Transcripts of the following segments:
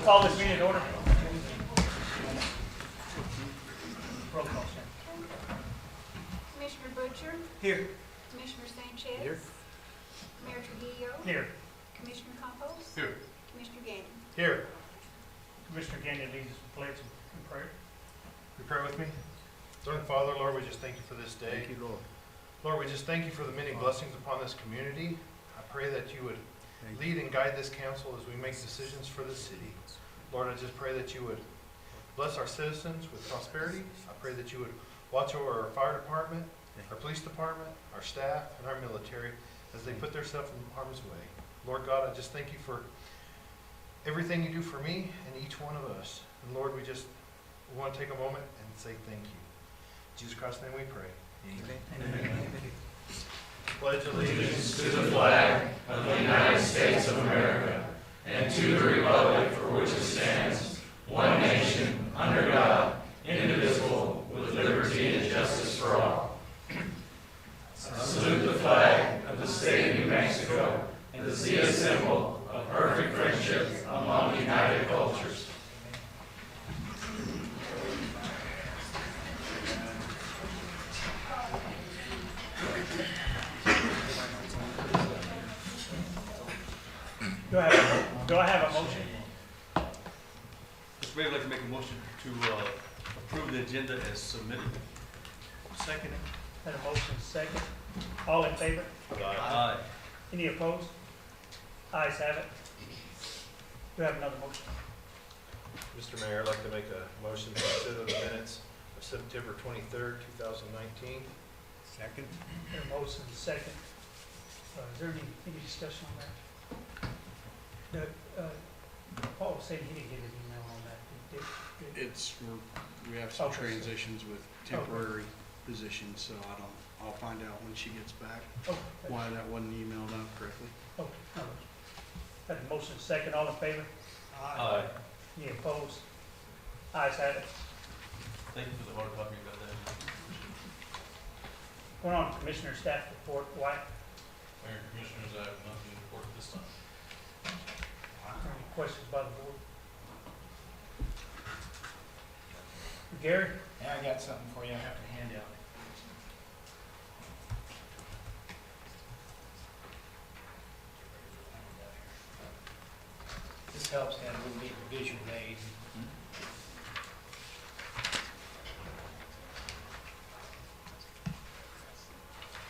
call this meeting in order. Roll call, Sam. Commissioner Butcher, Here. Commissioner Sanchez. Here. Mayor Trujillo. Here. Commissioner Campos. Here. Commissioner Gannon. Here. Commissioner Gannon leads us with pledge and prayer. You pray with me? Lord and Father, Lord, we just thank you for this day. Thank you, Lord. Lord, we just thank you for the many blessings upon this community. I pray that you would lead and guide this council as we make decisions for the city. Lord, I just pray that you would bless our citizens with prosperity. I pray that you would watch over our fire department, our police department, our staff, and our military as they put themselves in harm's way. Lord God, I just thank you for everything you do for me and each one of us. And Lord, we want to take a moment and say thank you. In Jesus Christ's name we pray. Amen. Pledge Allegiance to the flag of the United States of America and to the republic for which it stands, one nation, under God, indivisible, with liberty and justice for all. I salute the flag of the state of New Mexico and see a symbol of perfect friendship among united cultures. Do I have a motion? Mr. Mayor, I'd like to make a motion to approve the agenda as submitted. Second. Had a motion second. All in favor? Aye. Any opposed? Ayes have it. Do I have another motion? Mr. Mayor, I'd like to make a motion to consider the minutes of September 23rd, 2019. Second. Had a motion second. Is there any discussion on that? Paul was saying he didn't get an email on that. We have some Okay. transitions with temporary positions, so I'll find out when she gets back Oh, why that wasn't emailed out correctly. okay. No. Had a motion second. All in favor? Aye. Any opposed? Ayes have it. Thank you for the hard copy of that. Going on to Commissioner Staff Report. White. Mayor and Commissioners, I have nothing to report this time. Any questions by the board? Gary? Yeah, I got something for you. I have to hand out. This helps kind of with the visual aid.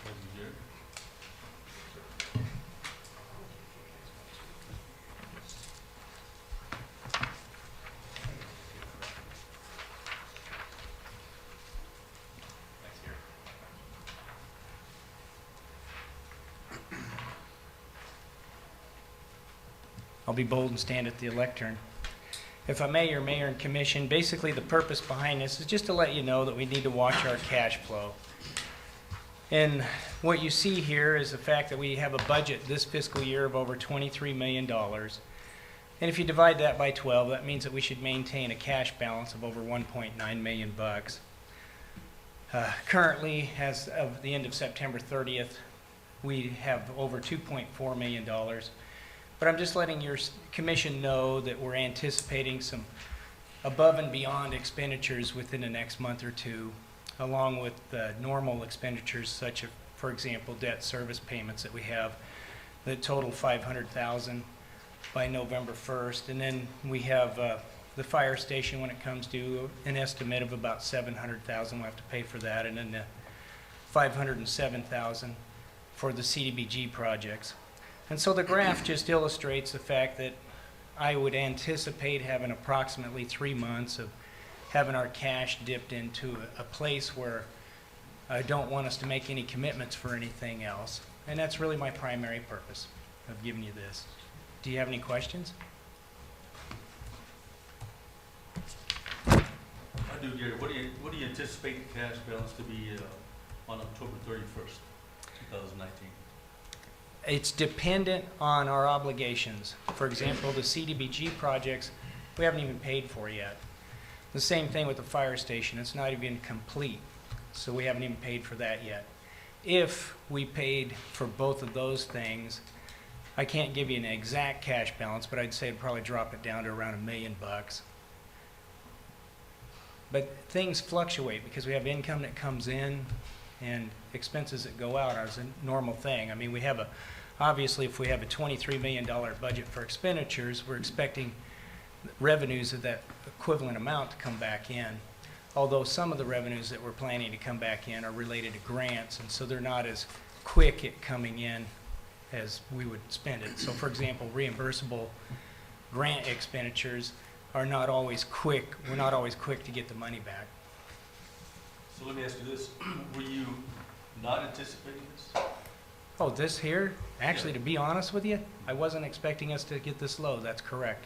Thank you, Jerry. Thanks, Jerry. I'll be bold and stand at the lectern. If I may, your mayor and commission, basically the purpose behind this is just to let you know that we need to watch our cash flow. And what you see here is the fact that we have a budget this fiscal year of over $23 million. And if you divide that by 12, that means that we should maintain a cash balance of over 1.9 million bucks. Currently, as of the end of September 30th, we have over $2.4 million. But I'm just letting your commission know that we're anticipating some above and beyond expenditures within the next month or two, along with normal expenditures such as, for example, debt service payments that we have that total $500,000 by November 1st. And then we have the fire station when it comes due, an estimate of about $700,000 we'll have to pay for that, and then the $507,000 for the CDBG projects. And so the graph just illustrates the fact that I would anticipate having approximately 3 months of having our cash dipped into a place where I don't want us to make any commitments for anything else. And that's really my primary purpose of giving you this. Do you have any questions? I do, Jerry. What do you anticipate the cash balance to be on October 31st, 2019? It's dependent on our obligations. For example, the CDBG projects, we haven't even paid for yet. The same thing with the fire station. It's not even complete, so we haven't even paid for that yet. If we paid for both of those things, I can't give you an exact cash balance, but I'd say it'd probably drop it down to around $1 million. But things fluctuate because we have income that comes in and expenses that go out as a normal thing. I mean, obviously, if we have a $23 million budget for expenditures, we're expecting revenues of that equivalent amount to come back in. Although some of the revenues that we're planning to come back in are related to grants, and so they're not as quick at coming in as we would spend it. So for example, reimbursable grant expenditures are not always quick. We're not always quick to get the money back. So let me ask you this, were you not anticipating this? Oh, this here? Actually, to be honest with you, I wasn't expecting us to get this low. That's correct.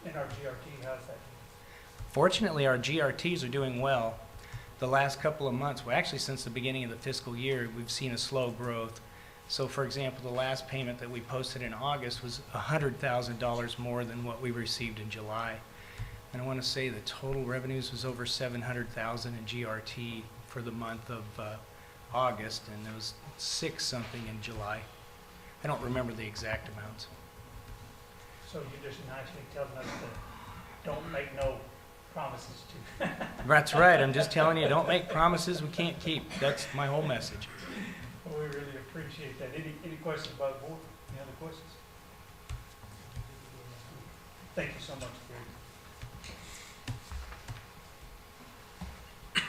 In our GRT, how's that? Fortunately, our GRTs are doing well. The last couple of months, well, actually since the beginning of the fiscal year, we've seen a slow growth. So for example, the last payment that we posted in August was $100,000 more than what we received in July. And I want to say the total revenues was over $700,000 in GRT for the month of August, and it was 6 something in July. I don't remember the exact amounts. So you're just nicely telling us to don't make no promises to. That's right. I'm just telling you, don't make promises we can't keep. That's my whole message. Well, we really appreciate that. Any questions about the board? Any other questions? Thank you so much,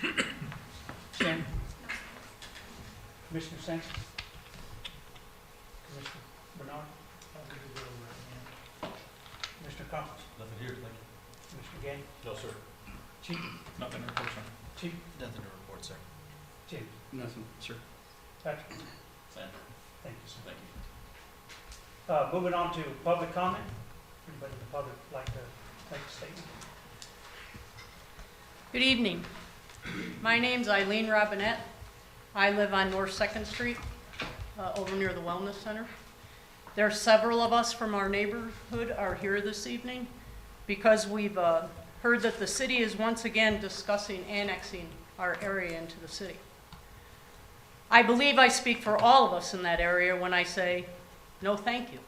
Gary. Shannon? Commissioner Sanchez? Commissioner Bernard? Commissioner Coppins? Nothing here, thank you. Commissioner Gaines? No, sir. Chief? Nothing to report, sir. Chief? Nothing to report, sir. Chief? Nothing, sir. Patrick? Same. Thank you, sir. Thank you. Moving on to public comment. Anybody in the public like to make a statement? Good evening. My name's Eileen Robinette. I live on North 2nd Street, over near the Wellness Center. There are several of us from our neighborhood are here this evening because we've heard that the city is once again discussing annexing our area into the city. I believe I speak for all of us in that area when I say, no thank you.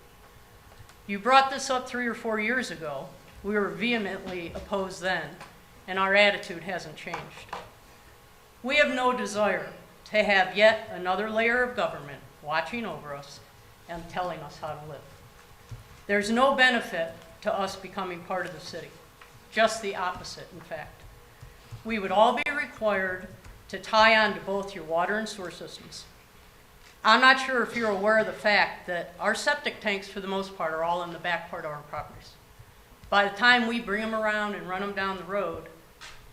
You brought this up 3 or 4 years ago. We were vehemently opposed then, and our attitude hasn't changed. We have no desire to have yet another layer of government watching over us and telling us how to live. There's no benefit to us becoming part of the city, just the opposite, in fact. We would all be required to tie on to both your water and sewer systems. I'm not sure if you're aware of the fact that our septic tanks, for the most part, are all in the back part of our properties. By the time we bring them around and run them down the road,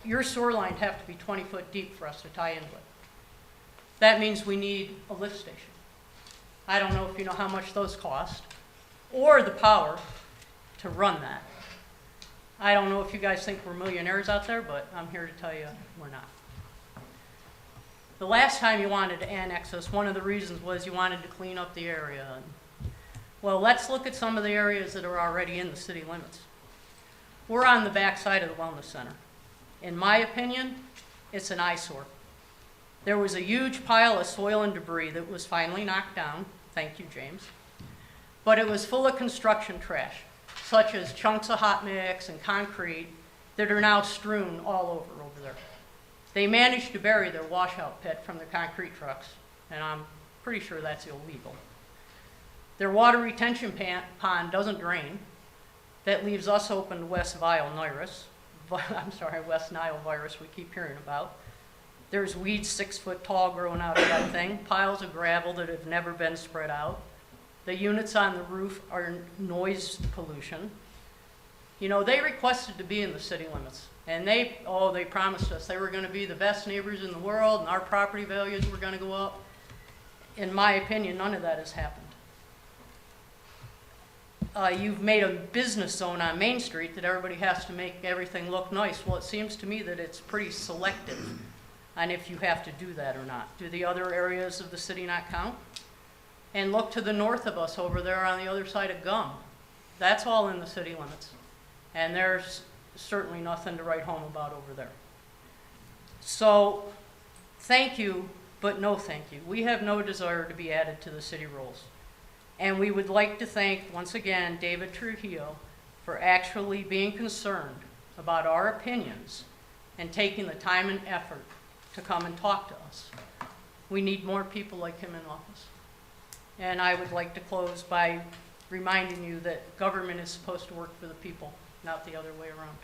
your sewer lines have to be 20 foot deep for us to tie into it. That means we need a lift station. I don't know if you know how much those cost, or the power to run that. I don't know if you guys think we're millionaires out there, but I'm here to tell you we're not. The last time you wanted to annex us, one of the reasons was you wanted to clean up the area. Well, let's look at some of the areas that are already in the city limits. We're on the back side of the Wellness Center. In my opinion, it's an eyesore. There was a huge pile of soil and debris that was finally knocked down. Thank you, James. But it was full of construction trash, such as chunks of hot mix and concrete that are now strewn all over there. They managed to bury their washout pit from the concrete trucks, and I'm pretty sure that's illegal. Their water retention pond doesn't drain. That leaves us open to West Nile virus we keep hearing about. There's weeds 6 foot tall growing out of that thing, piles of gravel that have never been spread out. The units on the roof are noise pollution. You know, they requested to be in the city limits, and they promised us they were going to be the best neighbors in the world, and our property values were going to go up. In my opinion, none of that has happened. You've made a business zone on Main Street that everybody has to make everything look nice. Well, it seems to me that it's pretty selective on if you have to do that or not. Do the other areas of the city not count? And look to the north of us over there on the other side of Gum. That's all in the city limits. And there's certainly nothing to write home about over there. So thank you but no thank you. We have no desire to be added to the city rolls. And we would like to thank, once again, David Trujillo for actually being concerned about our opinions and taking the time and effort to come and talk to us. We need more people like him in office. And I would like to close by reminding you that government is supposed to work for the people, not the other way around.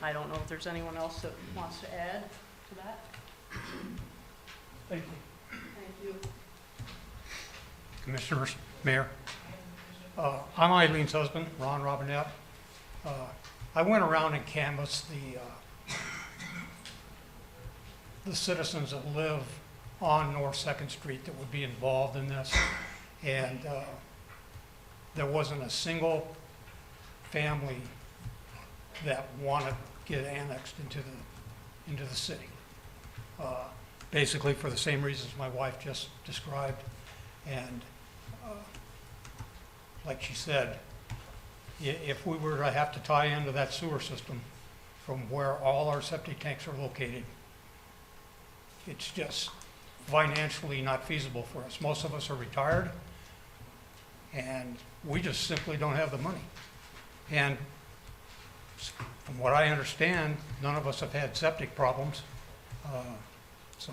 I don't know if there's anyone else that wants to add to that. Thank you. Thank you. Commissioners, Mayor. I'm Eileen's husband, Ron Robinette. I went around and canvassed the citizens that live on North Second Street that would be involved in this, and there wasn't a single family that wanted to get annexed into the city. Basically for the same reasons my wife just described, and like she said, if we were to have to tie into that sewer system from where all our septic tanks are located, it's just financially not feasible for us. Most of us are retired, and we just simply don't have the money. And from what I understand, none of us have had septic problems. So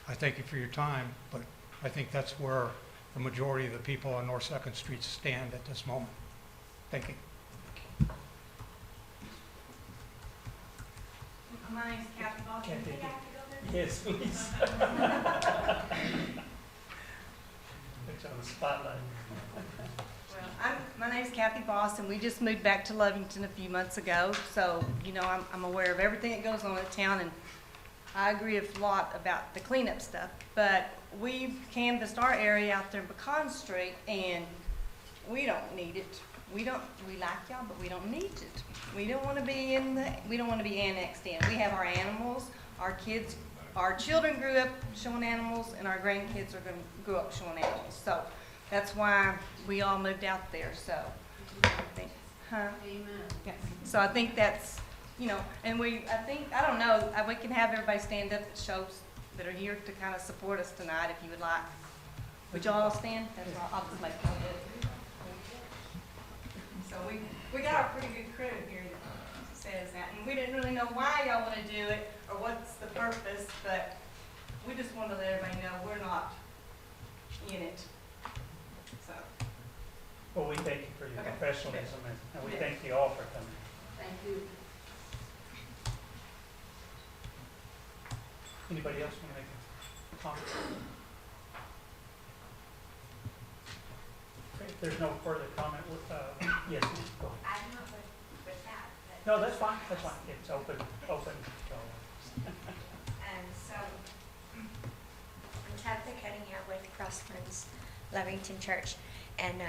I thank you for your time, but I think that's where the majority of the people on North Second Street stand at this moment. Thank you. My name's Kathy Boston. Kathy. Think I have to go there? Yes, please. Put you on the spotlight. Well, my name's Kathy Boston. We just moved back to Lovington a few months ago, so, you know, I'm aware of everything that goes on in town, and I agree a lot about the cleanup stuff. But we've canvassed our area out there in Pecan Street, and we don't need it. We like y'all, but we don't need it. We don't want to be annexed in. We have our animals, our kids, our children grew up showing animals, and our grandkids are going to grow up showing animals. So that's why we all moved out there. So I think, Amen. yeah. So I think that's, you know, and we don't know, we can have everybody stand up that shows that are here to kind of support us tonight if you would like. Would y'all all stand? That's what I'll just make y'all do it. So we got a pretty good crew here that says that, and we didn't really know why y'all want to do it or what's the purpose, but we just want to let everybody know we're not in it. So, Well, we thank you for your Okay. professionalism, and we Yeah. thank you all for coming. Thank you. Anybody else want to make a comment? Okay, if there's no further comment, yes, go. I don't know with that, but, No, that's fine, that's fine. It's open, so. So, I'm Tabitha Cutting here with Crosslands Lovington Church, and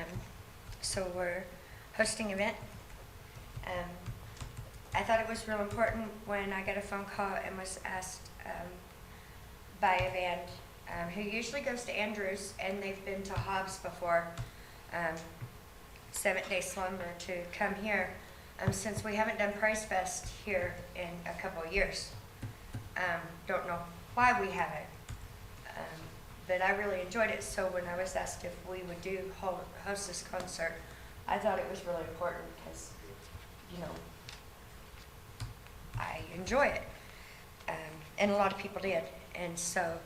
so we're hosting an event. I thought it was real important when I got a phone call and was asked by a band who usually goes to Andrews, and they've been to Hobbs before, Seventh Day Slumber, to come here, since we haven't done Praise Fest here in a couple of years. Don't know why we haven't, but I really enjoyed it. So when I was asked if we would host this concert, I thought it was really important because, you know, I enjoy it, and a lot of people did. And so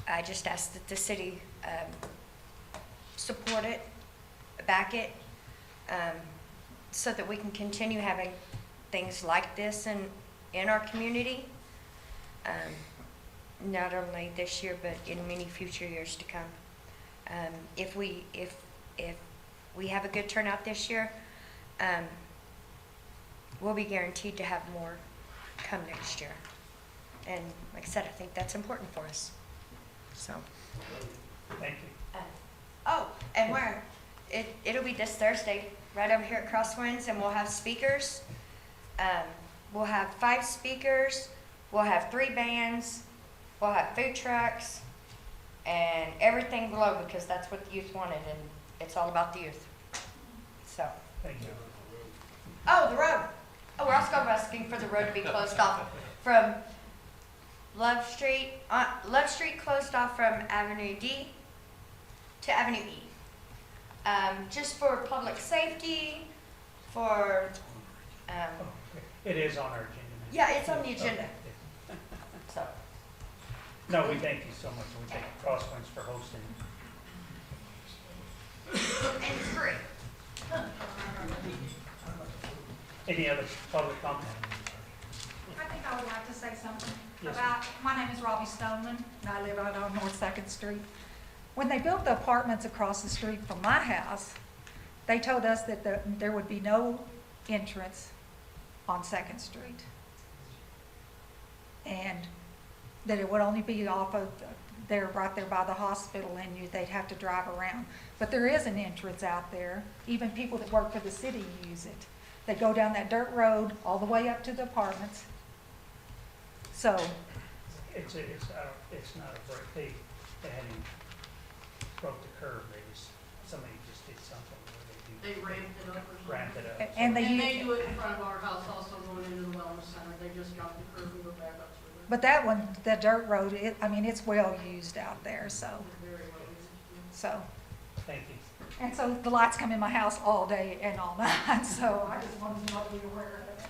I just asked that the city support it, back it, so that we can continue having things like this in our community, not only this year but in many future years to come. If we have a good turnout this year, we'll be guaranteed to have more come next year. And like I said, I think that's important for us. So. Thank you. And it'll be this Thursday, right over here at Crosswinds, and we'll have speakers. We'll have 5 speakers. We'll have 3 bands. We'll have food trucks and everything below, because that's what the youth wanted, and it's all about the youth. So. Thank you. Oh, the road. Oh, we're also asking for the road to be closed off from Love Street closed off from Avenue D to Avenue E. Just for public safety, for, It is on our agenda. yeah, it's on the agenda, Okay. so. No, we thank you so much, and we thank Crosswinds for hosting. And it's free. Any other public comment? I think I would like to say something Yes, about, my name is Robbie Stoneman, and I live out on North Second Street. When they built the apartments across the street from my house, they told us that there would be no entrance on Second Street. And that it would only be off of, right there by the hospital, and they'd have to drive around. But there is an entrance out there. Even people that work for the city use it. They go down that dirt road all the way up to the apartments. So, It's not a break, they hadn't broke the curb, somebody just did something where They ramped it up or something. ramped it up. and they And use. they do it in front of our house also going into the wellness center. They just got the curb and go back up through there. But that one, the dirt road, it's well used out there, so, Very well used. so. Thank you. And so the lights come in my house all day and all night, so I just wanted you all to be aware of it.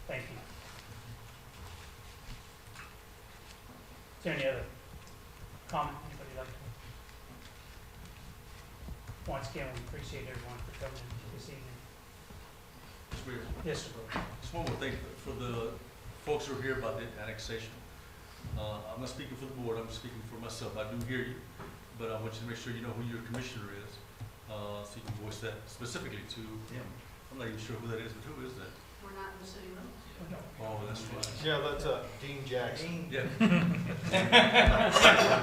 Thank you. Is there any other comment anybody like to? Once again, we appreciate everyone for coming in this evening. Mr. Mayor, Yes, sir. just one more thing for the folks who are here about the annexation. I'm not speaking for the board, I'm speaking for myself. I do hear you, but I want you to make sure you know who your commissioner is, so you can voice that specifically to him. I'm not even sure who that is, but who is that? We're not in the city limits. Oh, that's right. Yeah, that's Dean Jackson. Yeah.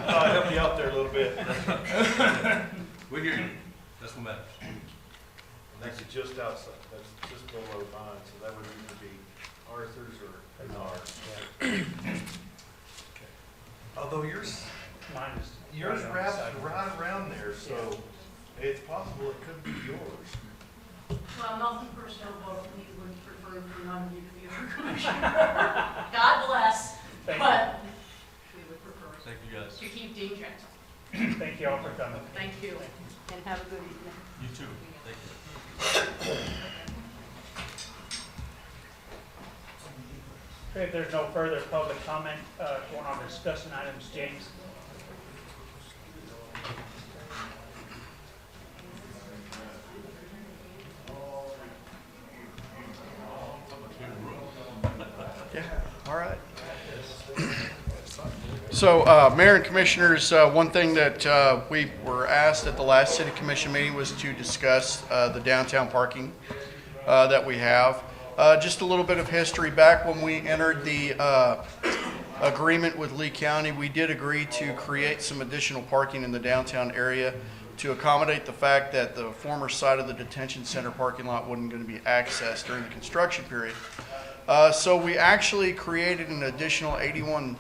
I'll help you out there a little bit. We hear you. That's what matters. That's just outside, that's just below mine, so that would either be Arthur's or Menards. Although yours Mine is. wraps right on the side. right around there, so it's possible it could be yours. Well, nothing personal, but we would prefer for none of you to be our commissioner. God bless, Thank but we would prefer Thank you, guys. to keep Dean Jackson. you. Thank you all for coming. Thank you, and have a good evening. You too. Thank you. Okay, if there's no further public comment, going on to discussion items, James? Yeah, all right. So, Mayor and Commissioners, one thing that we were asked at the last City Commission meeting was to discuss the downtown parking that we have. Just a little bit of history. Back when we entered the agreement with Lee County, we did agree to create some additional parking in the downtown area to accommodate the fact that the former site of the detention center parking lot wasn't going to be accessed during the construction period. So we actually created an additional 81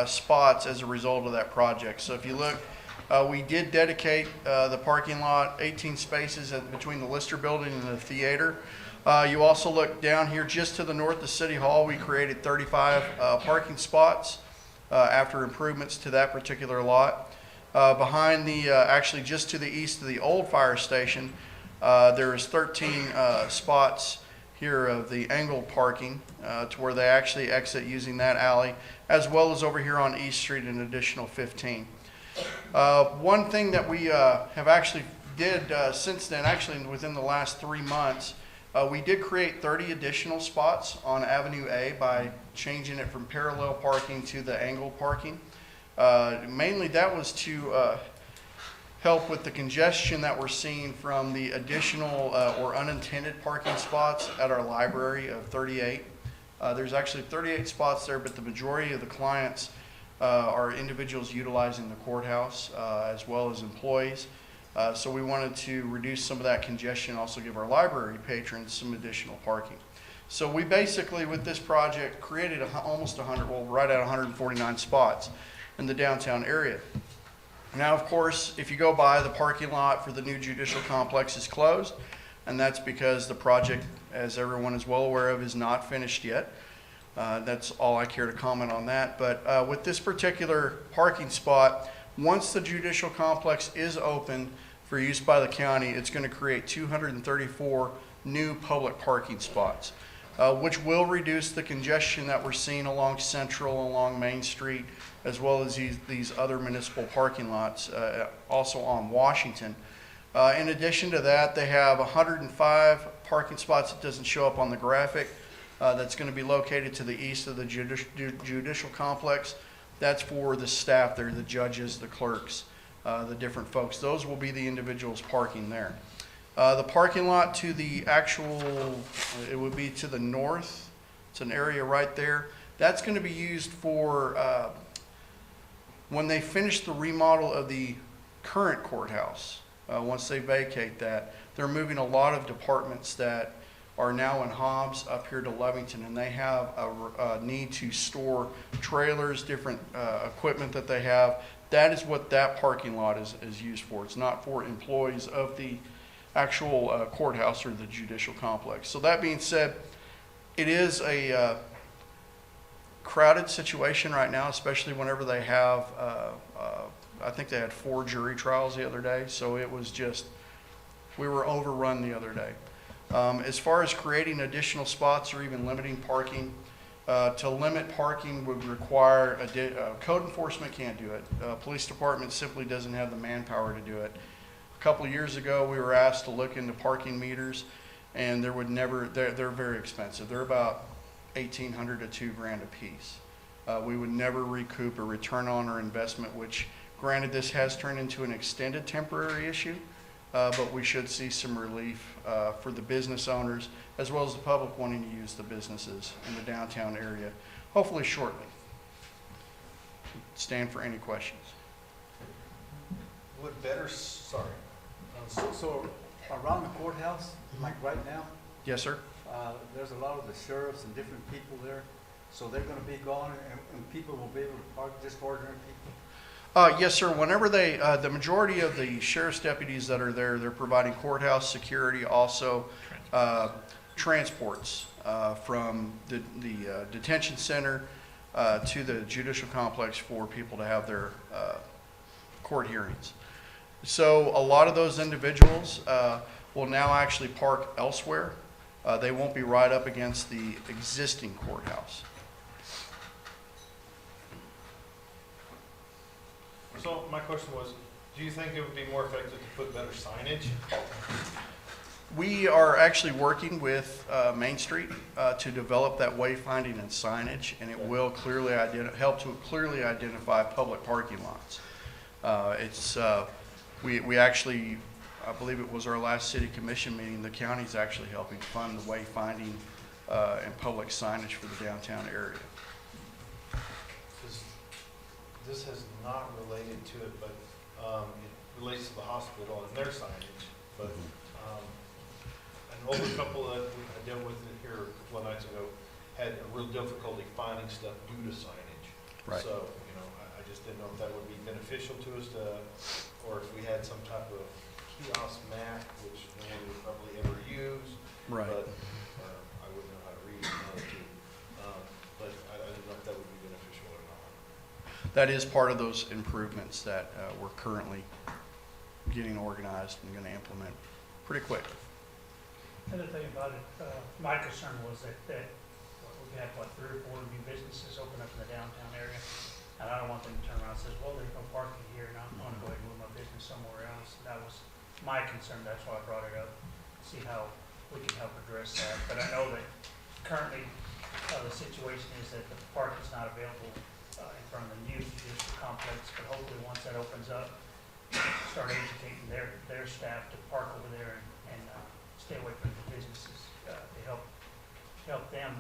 spots as a result of that project. So if you look, we did dedicate the parking lot, 18 spaces between the Lister building and the theater. You also look down here just to the north of City Hall, we created 35 parking spots after improvements to that particular lot. Behind the, actually just to the east of the old fire station, there is 13 spots here of the angled parking to where they actually exit using that alley, as well as over here on East Street an additional 15. One thing that we have actually did since then, actually within the last 3 months, we did create 30 additional spots on Avenue A by changing it from parallel parking to the angled parking. Mainly that was to help with the congestion that we're seeing from the additional or unintended parking spots at our library of 38. There's actually 38 spots there, but the majority of the clients are individuals utilizing the courthouse as well as employees. So we wanted to reduce some of that congestion, also give our library patrons some additional parking. So we basically, with this project, created almost 100, well, right at 149 spots in the downtown area. Now, of course, if you go by, the parking lot for the new judicial complex is closed, and that's because the project, as everyone is well aware of, is not finished yet. That's all I care to comment on that. But with this particular parking spot, once the judicial complex is open for use by the county, it's going to create 234 new public parking spots, which will reduce the congestion that we're seeing along Central, along Main Street, as well as these other municipal parking lots, also on Washington. In addition to that, they have 105 parking spots that doesn't show up on the graphic. That's going to be located to the east of the judicial complex. That's for the staff there, the judges, the clerks, the different folks. Those will be the individuals parking there. The parking lot to the actual, it would be to the north. It's an area right there. That's going to be used for when they finish the remodel of the current courthouse. Once they vacate that, they're moving a lot of departments that are now in Hobbs up here to Lovington, and they have a need to store trailers, different equipment that they have. That is what that parking lot is used for. It's not for employees of the actual courthouse or the judicial complex. So that being said, it is a crowded situation right now, especially whenever they have, I think they had 4 jury trials the other day, so it was just, we were overrun the other day. As far as creating additional spots or even limiting parking, to limit parking would require, code enforcement can't do it. Police department simply doesn't have the manpower to do it. A couple of years ago, we were asked to look into parking meters, and there would never, they're very expensive. They're about $1,800 to $2,000 a piece. We would never recoup a return on our investment, which granted this has turned into an extended temporary issue, but we should see some relief for the business owners as well as the public wanting to use the businesses in the downtown area, hopefully shortly. Stand for any questions. Would better, sorry. So around the courthouse, like right now, Yes, sir. there's a lot of the sheriffs and different people there. So they're gonna be gone and people will be able to park, just ordinary people? Yes, sir. Whenever they, the majority of the sheriff's deputies that are there, they're providing courthouse security, also transports from the detention center to the judicial complex for people to have their court hearings. So a lot of those individuals will now actually park elsewhere. They won't be right up against the existing courthouse. So my question was, do you think it would be more effective to put better signage? We are actually working with Main Street to develop that wayfinding and signage, and it will clearly help to clearly identify public parking lots. We actually, I believe it was our last city commission meeting, the county's actually helping fund the wayfinding and public signage for the downtown area. This has not related to it, but it relates to the hospital and their signage. But an older couple that I dealt with here a couple of nights ago had a real difficulty finding stuff due to signage. Right. So, you know, I just didn't know if that would be beneficial to us or if we had some type of kiosk map, which no one would probably ever use. Right. But I wouldn't know how to read it. But I didn't know if that would be beneficial or not. That is part of those improvements that we're currently getting organized and going to implement pretty quick. Another thing about it, my concern was that we had, 3 or 4 new businesses open up in the downtown area. And I don't want them to turn around and say, well, there's no parking here, and I want to go ahead and move my business somewhere else. That was my concern. That's why I brought it up, see how we can help address that. But I know that currently the situation is that the park is not available in front of the new judicial complex. But hopefully, once that opens up, start educating their staff to park over there and stay away from the businesses to help them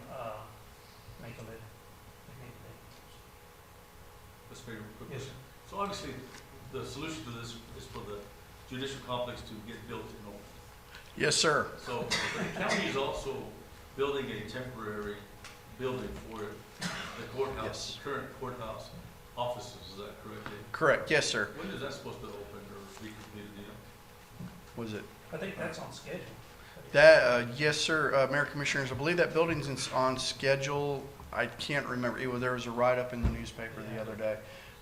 make a living. Let's make a quick Yes, question. So obviously, the solution to this is for the judicial complex to get built in North. Yes, sir. So the county is also building a temporary building for the courthouse, Yes. current courthouse offices, is that correct, Dave? Correct. Yes, sir. When is that supposed to open or be completed, do you know? Was it I think that's on schedule. that? Yes, sir. Mayor Commissioners, I believe that building's on schedule. I can't remember, there was a write-up in the newspaper the other day.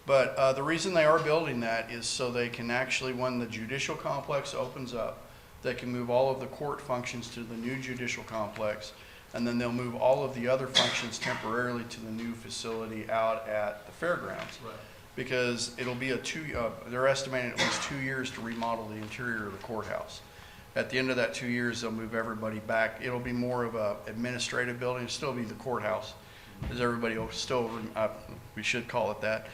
But the reason they are building that is so they can actually, when the judicial complex opens up, they can move all of the court functions to the new judicial complex, and then they'll move all of the other functions temporarily to the new facility out at the fairgrounds. Right. Because it'll be they're estimating at least 2 years to remodel the interior of the courthouse. At the end of that 2 years, they'll move everybody back. It'll be more of a administrative building. It'll still be the courthouse, as everybody will still, we should call it that.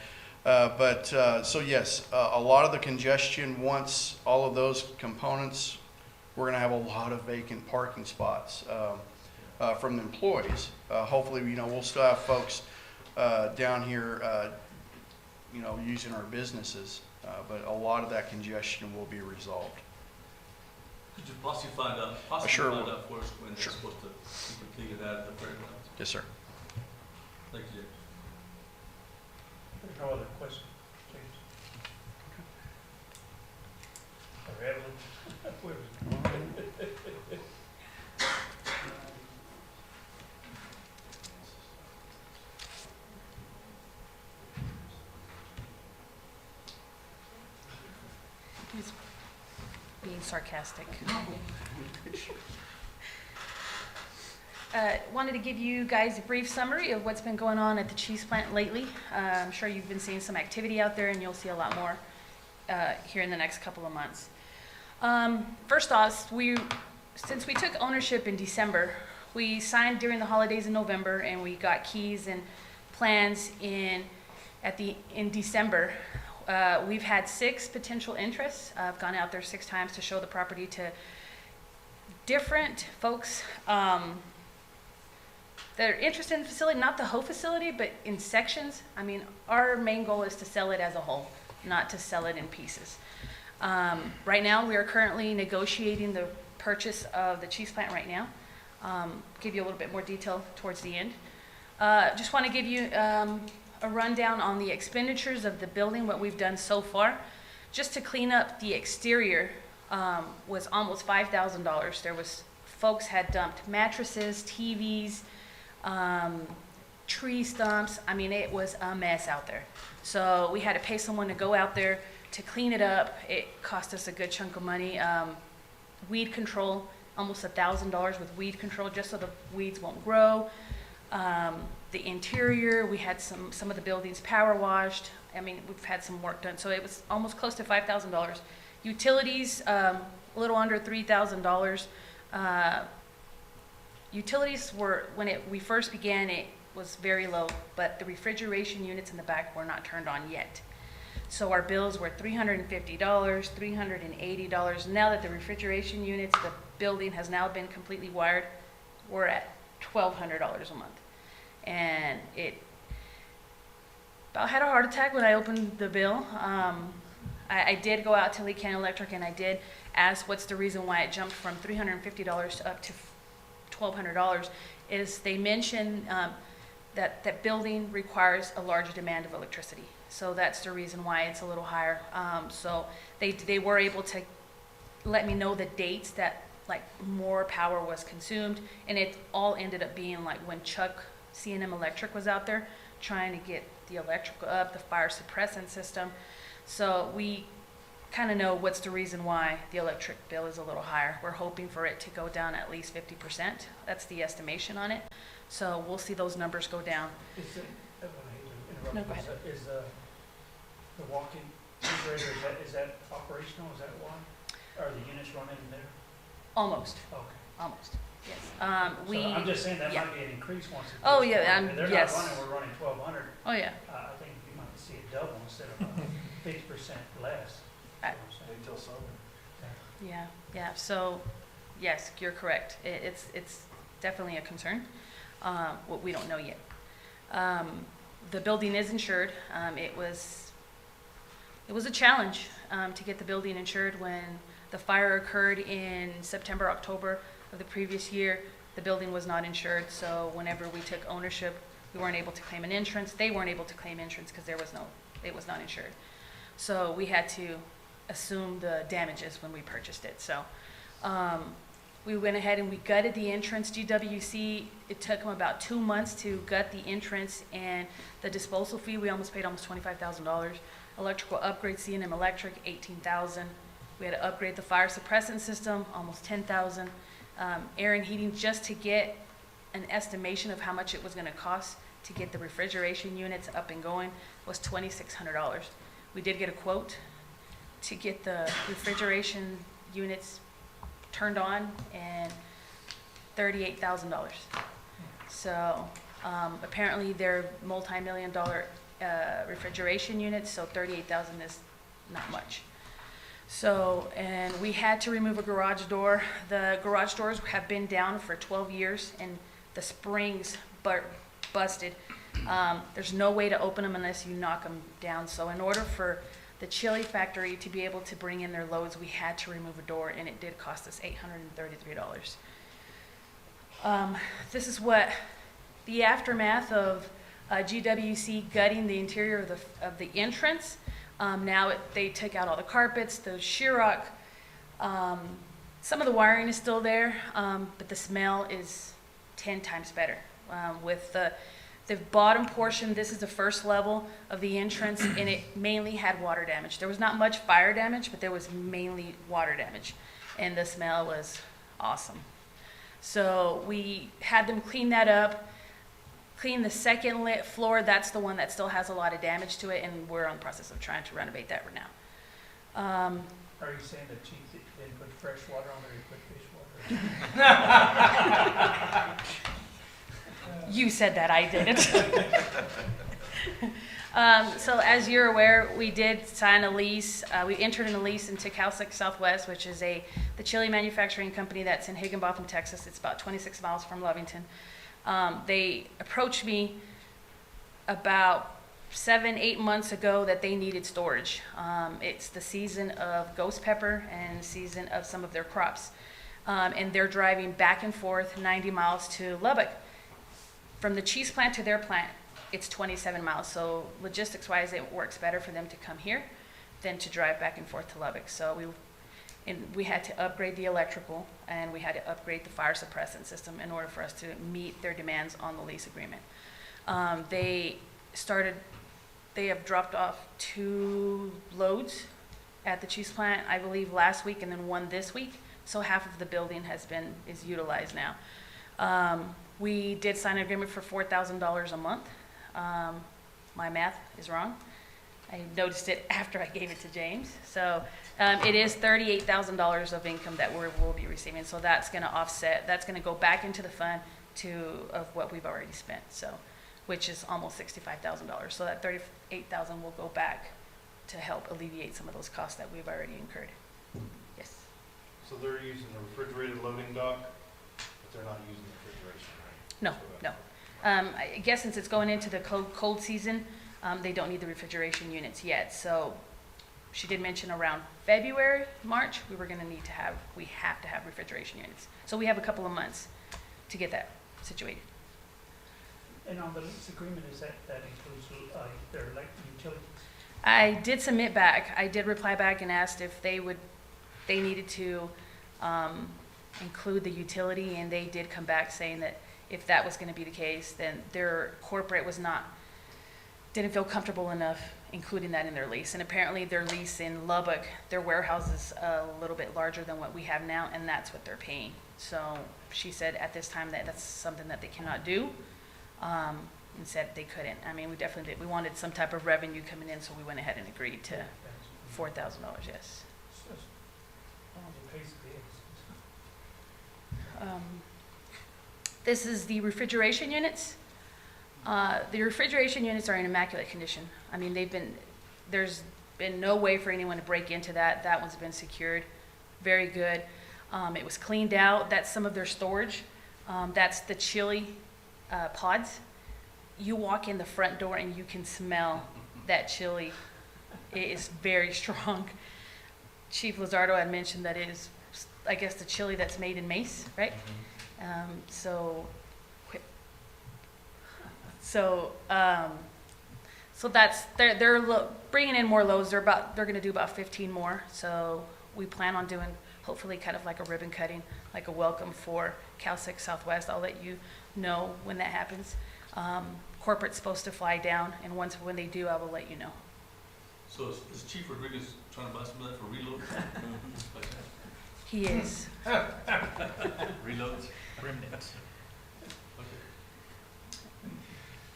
So yes, a lot of the congestion, once all of those components, we're gonna have a lot of vacant parking spots from the employees. Hopefully, we'll still have folks down here, using our businesses, but a lot of that congestion will be resolved. Could you possibly find out Sure for will. us when they're Sure. supposed to be completed at the fairgrounds? Yes, sir. Thank you, James. There's no other questions, James? Or Evelyn? Whoever's- He's being sarcastic. Wanted to give you guys a brief summary of what's been going on at the cheese plant lately. I'm sure you've been seeing some activity out there, and you'll see a lot more here in the next couple of months. First off, since we took ownership in December, we signed during the holidays in November, and we got keys and plans in December. We've had 6 potential interests. I've gone out there 6 times to show the property to different folks that are interested in the facility, not the whole facility, but in sections. I mean, our main goal is to sell it as a whole, not to sell it in pieces. Right now, we are currently negotiating the purchase of the cheese plant right now. Give you a little bit more detail towards the end. Just want to give you a rundown on the expenditures of the building, what we've done so far. Just to clean up the exterior was almost $5,000. Folks had dumped mattresses, TVs, tree stumps. I mean, it was a mess out there. So we had to pay someone to go out there to clean it up. It cost us a good chunk of money. Weed control, almost $1,000 with weed control, just so the weeds won't grow. The interior, we had some of the buildings power washed. I mean, we've had some work done, so it was almost close to $5,000. Utilities, a little under $3,000. Utilities were, when we first began, it was very low, but the refrigeration units in the back were not turned on yet. So our bills were $350, $380. Now that the refrigeration units, the building has now been completely wired, we're at $1,200 a month. And it about had a heart attack when I opened the bill. I did go out to Lee County Electric, and I did ask what's the reason why it jumped from $350 up to $1,200. Is they mentioned that building requires a large demand of electricity. So that's the reason why it's a little higher. So they were able to let me know the dates that like more power was consumed, and it all ended up being like when Chuck C&M Electric was out there trying to get the electrical up, the fire suppressant system. So we kind of know what's the reason why the electric bill is a little higher. We're hoping for it to go down at least 50%. That's the estimation on it. So we'll see those numbers go down. Is it, I hate to interrupt. No, go ahead. Is the walk-in refrigerator, is that operational? Is that why? Are the units running in there? Almost, Okay. almost, yes. So I'm just saying that yeah. might be an increase once it Oh, gets yeah, going. If they're yes. not running, we're running 1,200. Oh, yeah. I think you might see it double instead of 50% less. I- That's what I'm saying. Until summer. Yeah. So, yes, you're correct. It's definitely a concern. What we don't know yet. The building is insured. It was a challenge to get the building insured when the fire occurred in September, October of the previous year. The building was not insured, so whenever we took ownership, we weren't able to claim an insurance. They weren't able to claim insurance because it was not insured. So we had to assume the damages when we purchased it. So We went ahead and we gutted the entrance. GWC, it took them about 2 months to gut the entrance, and the disposal fee, we almost paid almost $25,000. Electrical upgrade, C&M Electric, $18,000. We had to upgrade the fire suppressant system, almost $10,000. Air and heating, just to get an estimation of how much it was gonna cost to get the refrigeration units up and going, was $2,600. We did get a quote to get the refrigeration units turned on, and $38,000. So apparently they're multi-million-dollar refrigeration units, so $38,000 is not much. So, and we had to remove a garage door. The garage doors have been down for 12 years, and the springs busted. There's no way to open them unless you knock them down. So in order for the chili factory to be able to bring in their loads, we had to remove a door, and it did cost us $833. This is what the aftermath of GWC gutting the interior of the entrance. Now they took out all the carpets, the sheetrock. Some of the wiring is still there, but the smell is 10 times better. With the bottom portion, this is the first level of the entrance, and it mainly had water damage. There was not much fire damage, but there was mainly water damage, and the smell was awesome. So we had them clean that up, clean the second floor. That's the one that still has a lot of damage to it, and we're on the process of trying to renovate that right now. Are you saying that chief didn't put fresh water on there, he put fish water? You said that, I didn't. So as you're aware, we did sign a lease. We entered in a lease into Calsec Southwest, which is the chili manufacturing company that's in Higginbotham, Texas. It's about 26 miles from Lovington. They approached me about 7-8 months ago that they needed storage. It's the season of ghost pepper and season of some of their crops. And they're driving back and forth 90 miles to Lubbock. From the cheese plant to their plant, it's 27 miles. So logistics-wise, it works better for them to come here than to drive back and forth to Lubbock. So we had to upgrade the electrical, and we had to upgrade the fire suppressant system in order for us to meet their demands on the lease agreement. They have dropped off 2 loads at the cheese plant, I believe last week, and then 1 this week. So half of the building is utilized now. We did sign an agreement for $4,000 a month. My math is wrong. I noticed it after I gave it to James. So it is $38,000 of income that we'll be receiving. So that's going to offset, that's going to go back into the fund of what we've already spent. So, which is almost $65,000. So that $38,000 will go back to help alleviate some of those costs that we've already incurred. Yes. So they're using a refrigerated loading dock, but they're not using the refrigeration, right? No, no. I guess since it's going into the cold season, they don't need the refrigeration units yet. So she did mention around February, March, we have to have refrigeration units. So we have a couple of months to get that situated. And on the lease agreement, is that includes their utilities? I did submit back. I did reply back and asked if they needed to include the utility, and they did come back saying that if that was going to be the case, then their corporate didn't feel comfortable enough including that in their lease. And apparently their lease in Lubbock, their warehouse is a little bit larger than what we have now, and that's what they're paying. So she said at this time that that's something that they cannot do, and said they couldn't. I mean, we definitely did. We wanted some type of revenue coming in, so we went ahead and agreed to $4,000, yes. This is the refrigeration units. The refrigeration units are in immaculate condition. I mean, there's been no way for anyone to break into that. That one's been secured. Very good. It was cleaned out. That's some of their storage. That's the chili pods. You walk in the front door and you can smell that chili. It is very strong. Chief Lizardo had mentioned that it is, I guess, the chili that's made in Mace, right? So that's they're bringing in more loads. They're going to do about 15 more. So we plan on doing hopefully kind of like a ribbon cutting, like a welcome for Cal 6 Southwest. I'll let you know when that happens. Corporate's supposed to fly down, and when they do, I will let you know. So is Chief Rodriguez trying to buy some of that for reload? He is. Reloads? Remnants.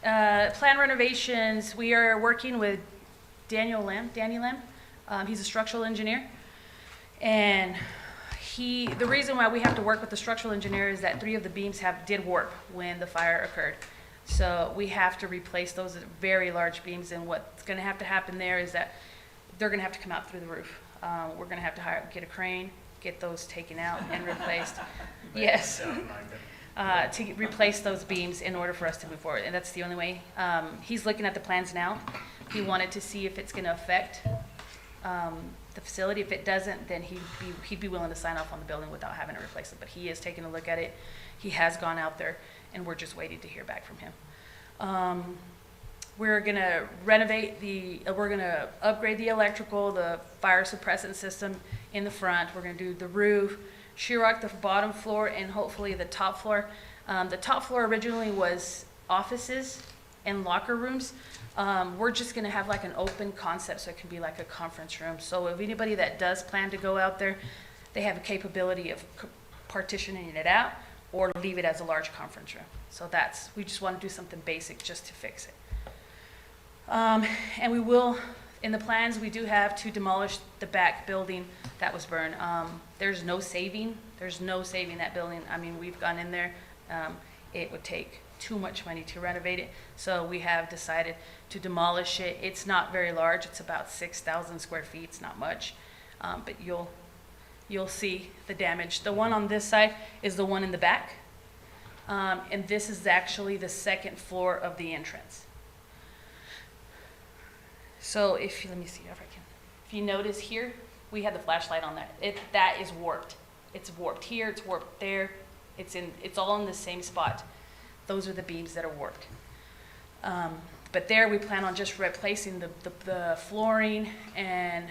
Okay. Plan renovations, we are working with Danny Lamb. He's a structural engineer. And the reason why we have to work with the structural engineer is that 3 of the beams did warp when the fire occurred. So we have to replace those very large beams, and what's gonna have to happen there is that they're gonna have to come out through the roof. We're gonna have to get a crane, get those taken out and replaced. Yes. To replace those beams in order for us to move forward, and that's the only way. He's looking at the plans now. He wanted to see if it's gonna affect the facility. If it doesn't, then he'd be willing to sign off on the building without having to replace it, but he is taking a look at it. He has gone out there, and we're just waiting to hear back from him. We're gonna we're gonna upgrade the electrical, the fire suppressant system in the front. We're gonna do the roof, sheetrock the bottom floor, and hopefully the top floor. The top floor originally was offices and locker rooms. We're just gonna have like an open concept, so it can be like a conference room. So if anybody that does plan to go out there, they have a capability of partitioning it out or leave it as a large conference room. So we just want to do something basic just to fix it. And we will, in the plans, we do have to demolish the back building that was burned. There's no saving that building. I mean, we've gone in there. It would take too much money to renovate it. So we have decided to demolish it. It's not very large. It's about 6,000 square feet. It's not much, but you'll see the damage. The one on this side is the one in the back. And this is actually the second floor of the entrance. So let me see if I can. If you notice here, we had the flashlight on that. That is warped. It's warped here, it's warped there. It's all in the same spot. Those are the beams that are warped. But there we plan on just replacing the flooring and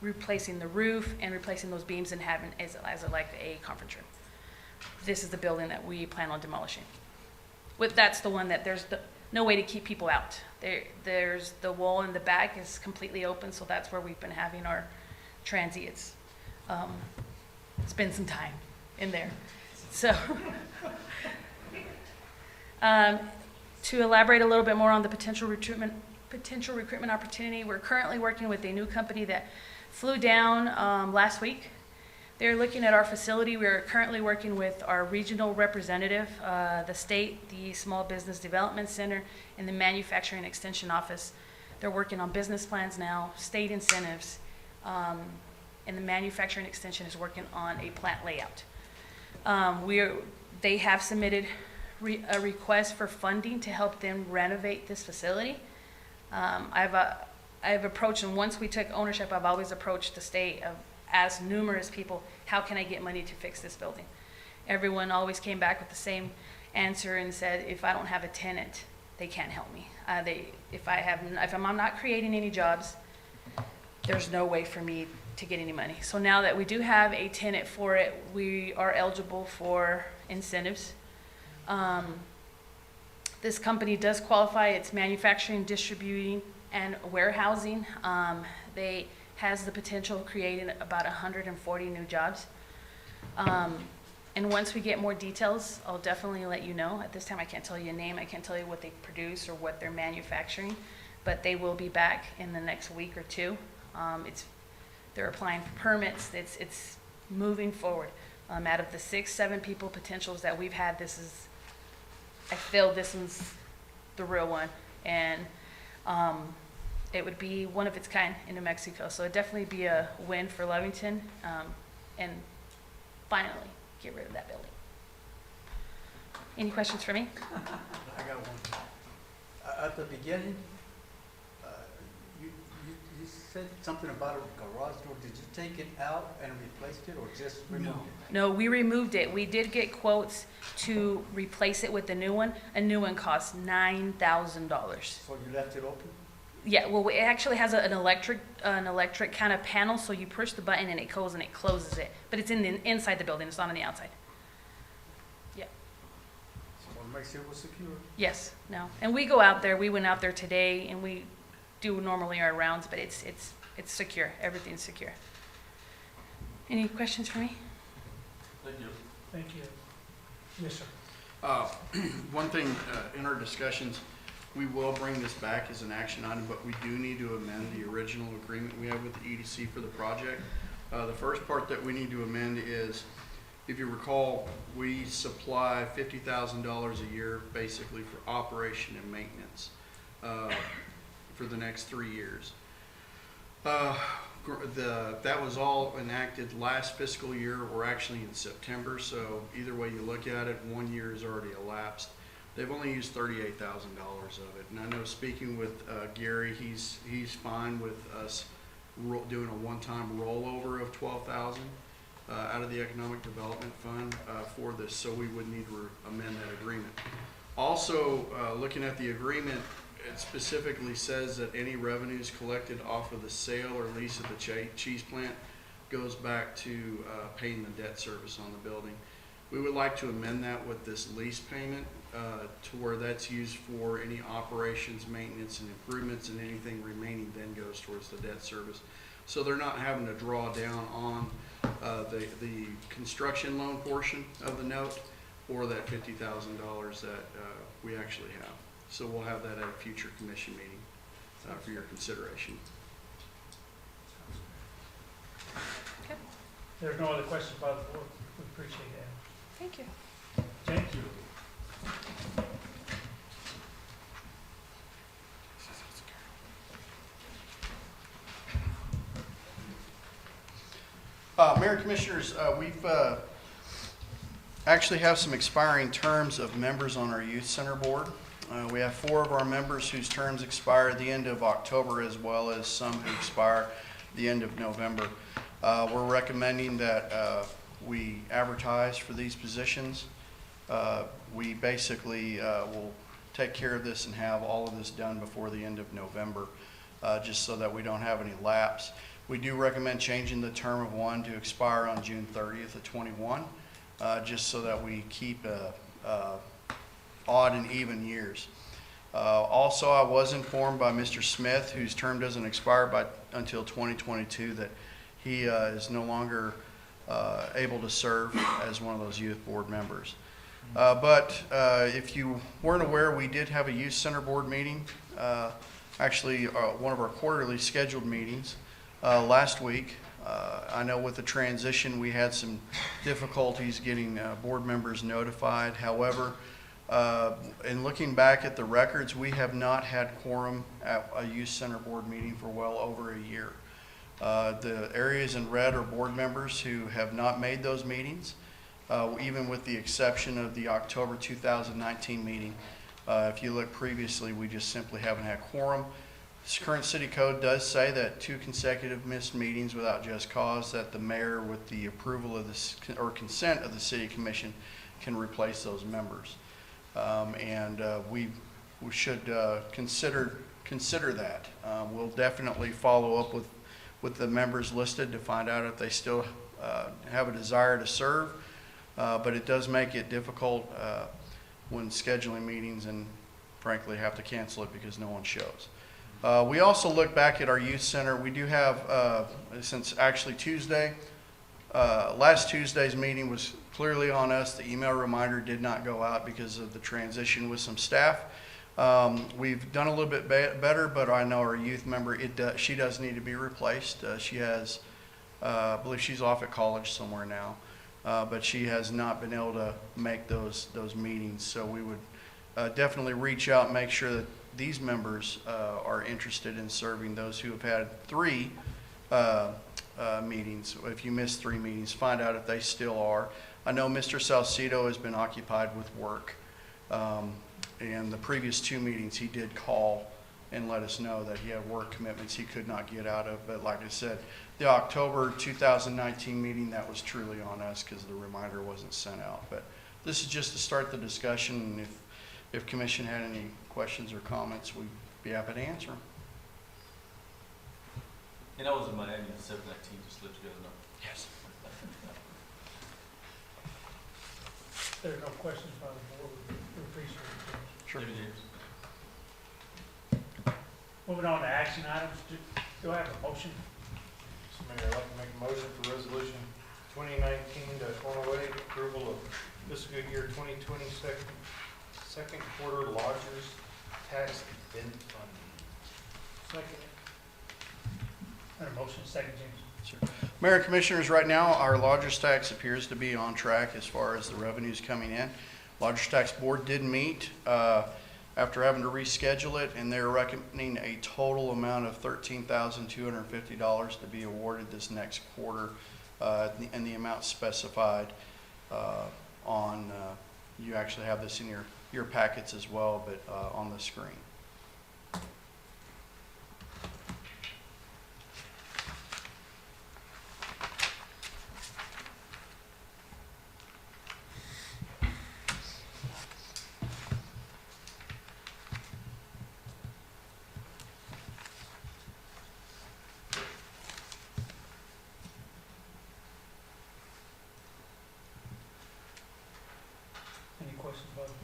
replacing the roof and replacing those beams and having as like a conference room. This is the building that we plan on demolishing. That's the one that there's no way to keep people out. There's the wall in the back is completely open, so that's where we've been having our transients. Spend some time in there. So to elaborate a little bit more on the potential recruitment opportunity, we're currently working with a new company that flew down last week. They're looking at our facility. We're currently working with our regional representative, the state, the Small Business Development Center, and the Manufacturing Extension Office. They're working on business plans now, state incentives, and the Manufacturing Extension is working on a plant layout. They have submitted a request for funding to help them renovate this facility. I've approached, and once we took ownership, I've always approached the state of asked numerous people, how can I get money to fix this building? Everyone always came back with the same answer and said, if I don't have a tenant, they can't help me. If I'm not creating any jobs, there's no way for me to get any money. So now that we do have a tenant for it, we are eligible for incentives. This company does qualify. It's manufacturing, distributing, and warehousing. They has the potential of creating about 140 new jobs. And once we get more details, I'll definitely let you know. At this time, I can't tell you a name. I can't tell you what they produce or what they're manufacturing, but they will be back in the next week or two. They're applying for permits. It's moving forward. Out of the 6-7 people potentials that we've had, I feel this one's the real one. And it would be one of its kind in New Mexico. So it'd definitely be a win for Lovington, and finally get rid of that building. Any questions for me? I got one. At the beginning, you said something about a garage door. Did you take it out and replaced it, or just removed it? No, we removed it. We did get quotes to replace it with a new one. A new one costs $9,000. So you left it open? Yeah, well, it actually has an electric kind of panel, so you push the button and it goes and it closes it. But it's inside the building, it's not on the outside. Yeah. So want to make sure it was secure. Yes, no. And we go out there, we went out there today and we do normally our rounds, but it's secure, everything's secure. Any questions for me? Thank you. Thank you. Yes, sir. One thing, in our discussions, we will bring this back as an action item, but we do need to amend the original agreement we have with the EDC for the project. The first part that we need to amend is, if you recall, we supply $50,000 a year basically for operation and maintenance for the next 3 years. That was all enacted last fiscal year, or actually in September, so either way you look at it, 1 year has already elapsed. They've only used $38,000 of it, and I know speaking with Gary, he's fine with us doing a one-time rollover of $12,000 out of the Economic Development Fund for this, so we would need to amend that agreement. Also, looking at the agreement, it specifically says that any revenues collected off of the sale or lease of the cheese plant goes back to paying the debt service on the building. We would like to amend that with this lease payment to where that's used for any operations, maintenance, and improvements, and anything remaining then goes towards the debt service. So they're not having to draw down on the construction loan portion of the note or that $50,000 that we actually have. So we'll have that at a future commission meeting for your consideration. Okay. There's no other questions by the board. We appreciate that. Thank you. Thank you. Mayor and Commissioners, we've actually have some expiring terms of members on our Youth Center Board. We have 4 of our members whose terms expire at the end of October, as well as some who expire the end of November. We're recommending that we advertise for these positions. We basically will take care of this and have all of this done before the end of November, just so that we don't have any lapse. We do recommend changing the term of one to expire on June 30th of 21, just so that we keep odd and even years. Also, I was informed by Mr. Smith, whose term doesn't expire until 2022, that he is no longer able to serve as one of those youth board members. But if you weren't aware, we did have a youth center board meeting, actually one of our quarterly scheduled meetings last week. I know with the transition we had some difficulties getting board members notified. However, in looking back at the records, we have not had quorum at a youth center board meeting for well over a year. The areas in red are board members who have not made those meetings, even with the exception of the October 2019 meeting. If you look previously, we just simply haven't had quorum. This current city code does say that 2 consecutive missed meetings without just cause, that the mayor, with the approval of this or consent of the city commission, can replace those members. We should consider that. We'll definitely follow up with the members listed to find out if they still have a desire to serve, but it does make it difficult when scheduling meetings, and frankly have to cancel it because no one shows. We also look back at our youth center. We do have, since actually Tuesday, last Tuesday's meeting was clearly on us. The email reminder did not go out because of the transition with some staff. We've done a little bit better, but I know our youth member, she does need to be replaced. She has, I believe she's off at college somewhere now, but she has not been able to make those meetings. So we would definitely reach out and make sure that these members are interested in serving. Those who have had 3 meetings. If you missed 3 meetings, find out if they still are. I know Mr. Salcido has been occupied with work, and the previous 2 meetings he did call and let us know that he had work commitments he could not get out of. But like I said, the October 2019 meeting, that was truly on us because the reminder wasn't sent out. But this is just to start the discussion, and if commission had any questions or comments, we'd be happy to answer them. And I was in Miami in 7/19, just to let you guys know. Yes. If there are no questions by the board, we appreciate it. Sure. Maybe James. Moving on to action items, do I have a motion? Mr. Mayor, I'd like to make a motion for resolution 2019-108, approval of fiscal year 2020 second quarter lodgers tax event funding. Second. And a motion, second, James. Sure. Mayor and Commissioners, right now, our lodgers tax appears to be on track as far as the revenues coming in. Lodgers Tax Board did meet after having to reschedule it, and they're recommending a total amount of $13,250 to be awarded this next quarter, and the amount specified on, you actually have this in your packets as well, but on the screen. Any questions about it?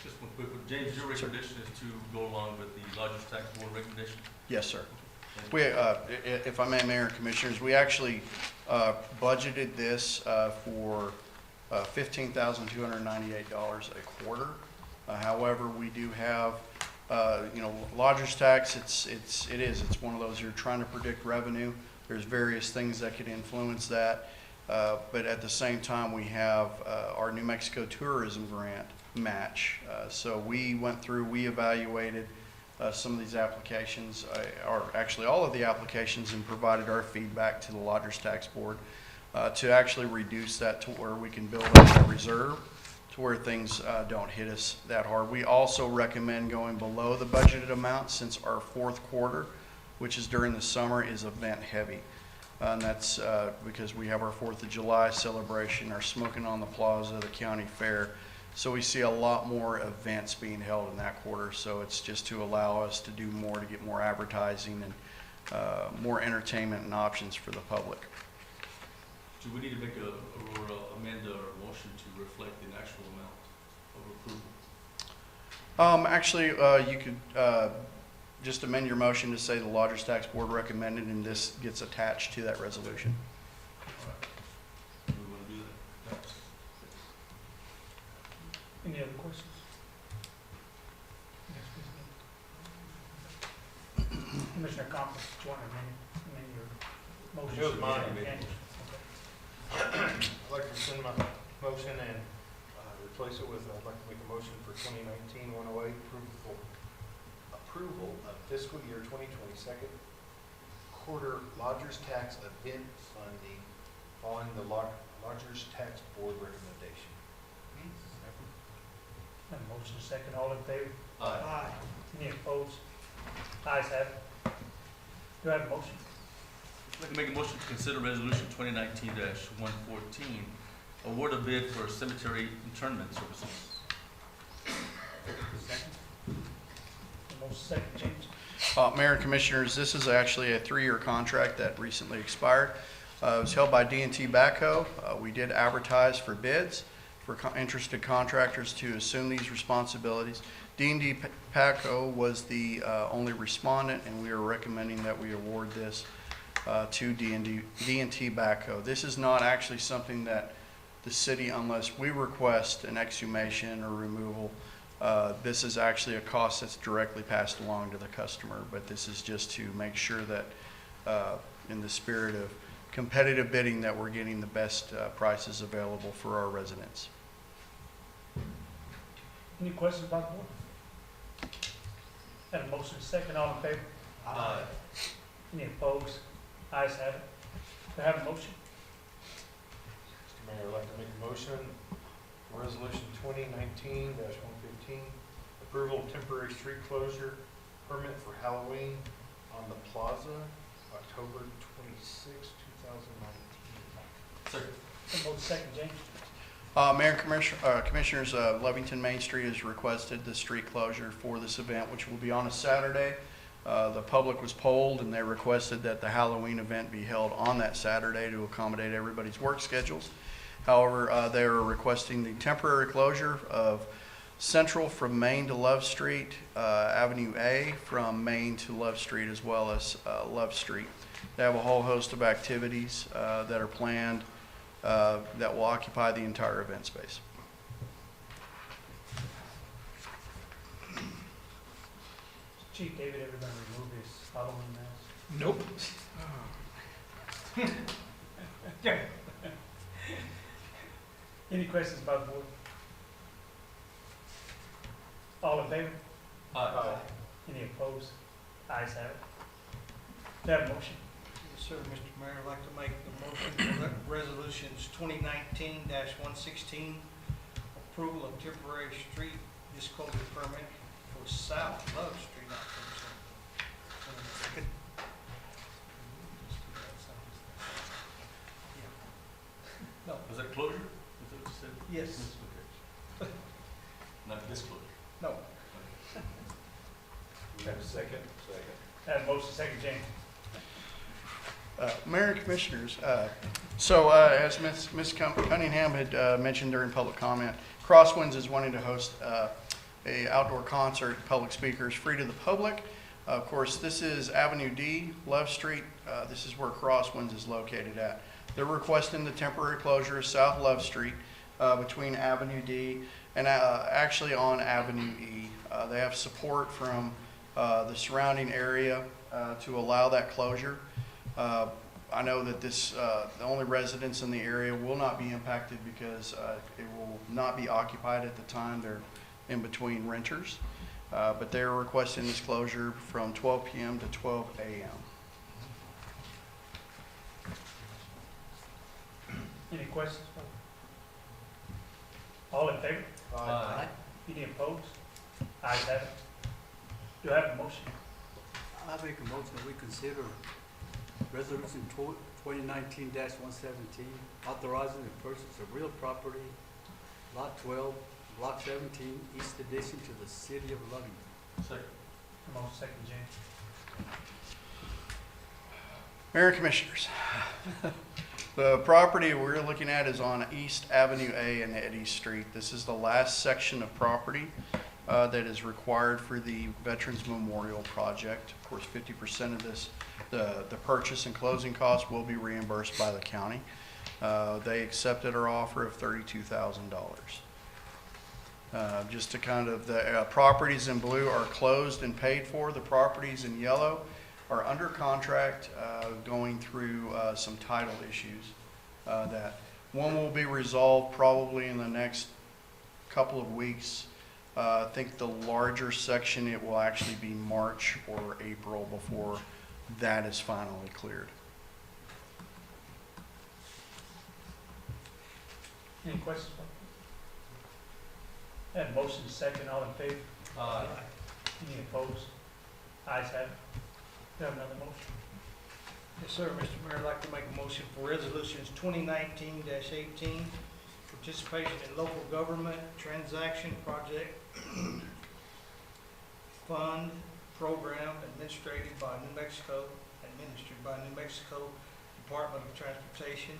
Just one quick one. James, your recommendation is to go along with the Lodgers Tax Board recommendation? Yes, sir. We, if I may, Mayor and Commissioners, we actually budgeted this for $15,298 a quarter. However, we do have, lodgers tax. It's one of those, you're trying to predict revenue. There's various things that could influence that, but at the same time, we have our New Mexico tourism grant match. So we went through, we evaluated some of these applications, or actually all of the applications, and provided our feedback to the Lodgers Tax Board to actually reduce that to where we can build up a reserve to where things don't hit us that hard. We also recommend going below the budgeted amount, since our fourth quarter, which is during the summer, is event heavy. And that's because we have our 4th of July celebration, our Smoking on the Plaza, the county fair. So we see a lot more events being held in that quarter. So it's just to allow us to do more, to get more advertising and more entertainment and options for the public. Do we need to make or amend our motion to reflect the actual amount of approval? Actually, you could just amend your motion to say the Lodgers Tax Board recommended, and this gets attached to that resolution. All right. Do we want to do that? Any other questions? Yes, please. Commissioner Compton, join your motion. It was mine. Okay. I'd like to rescind my motion and replace it with, I'd like to make a motion for 2019-108, approval of fiscal year 2020 second quarter lodgers tax event funding following the Lodgers Tax Board recommendation. And motion second, all in favor? Aye. Any opposed? Ayes have it. Do I have a motion? I'd like to make a motion to consider resolution 2019-114, award a bid for cemetery internment services. Second. The motion second, James. Mayor and Commissioners, this is actually a 3-year contract that recently expired. It was held by D&T Backhoe. We did advertise for bids for interested contractors to assume these responsibilities. D&T Backhoe was the only respondent, and we are recommending that we award this to D&T Backhoe. This is not actually something that the city, unless we request an exhumation or removal, this is actually a cost that's directly passed along to the customer, but this is just to make sure that in the spirit of competitive bidding that we're getting the best prices available for our residents. Any questions about the board? Have a motion second, all in favor? Aye. Any opposed? Ayes have it. Do I have a motion? Mr. Mayor, I'd like to make a motion for resolution 2019-115, approval of temporary street closure permit for Halloween on the plaza, October 26, 2019. Second. The motion second, James. Mayor and Commissioners, Lovington Main Street has requested the street closure for this event, which will be on a Saturday. The public was polled and they requested that the Halloween event be held on that Saturday to accommodate everybody's work schedules. However, they are requesting the temporary closure of Central from Main to Love Street, Avenue A from Main to Love Street, as well as Love Street. They have a whole host of activities that are planned that will occupy the entire event space. Chief David ever gonna remove his Halloween mask? Nope. Any questions about the board? All in favor? Any opposed? Ayes have it. Do I have a motion? Yes, sir, Mr. Mayor, I'd like to make the motion for resolutions 2019-116, approval of temporary street disclosure permit for South Love Street. No, Was that closure? Is that what you said? yes, Okay. Not disclosure. no. Have a second? Have a motion, second, James. Mayor and Commissioners, as Ms. Cunningham had mentioned during public comment, Crosswinds is wanting to host a outdoor concert, public speakers, free to the public. Of course, this is Avenue D, Love Street. This is where Crosswinds is located at. They're requesting the temporary closure of South Love Street between Avenue D and actually on Avenue E. They have support from the surrounding area to allow that closure. I know that the only residents in the area will not be impacted because it will not be occupied at the time. They're in between renters. But they're requesting this closure from 12 p.m. to 12 a.m. Any questions? All in favor? Aye. Any opposed? Ayes have it. Do I have a motion? I make a motion that we consider resolution 2019-117, authorizing the purchase of real property, lot 12, block 17, East Addition to the city of Lovington. Second. Motion, second, James. Mayor and Commissioners, the property we're looking at is on East Avenue A and Eddy Street. This is the last section of property that is required for the Veterans Memorial Project. Of course, 50% of this, the purchase and closing costs will be reimbursed by the county. They accepted our offer of $32,000. Just to kind of, the properties in blue are closed and paid for. The properties in yellow are under contract, going through some title issues. That one will be resolved probably in the next couple of weeks. I think the larger section, it will actually be March or April before that is finally cleared. Any questions? Have a motion, second, all in favor? Aye. Any opposed? Ayes have it. Do I have another motion? Yes, sir, Mr. Mayor, I'd like to make a motion for resolutions 2019-18, participation in local government transaction project fund program administered by New Mexico Department of Transportation,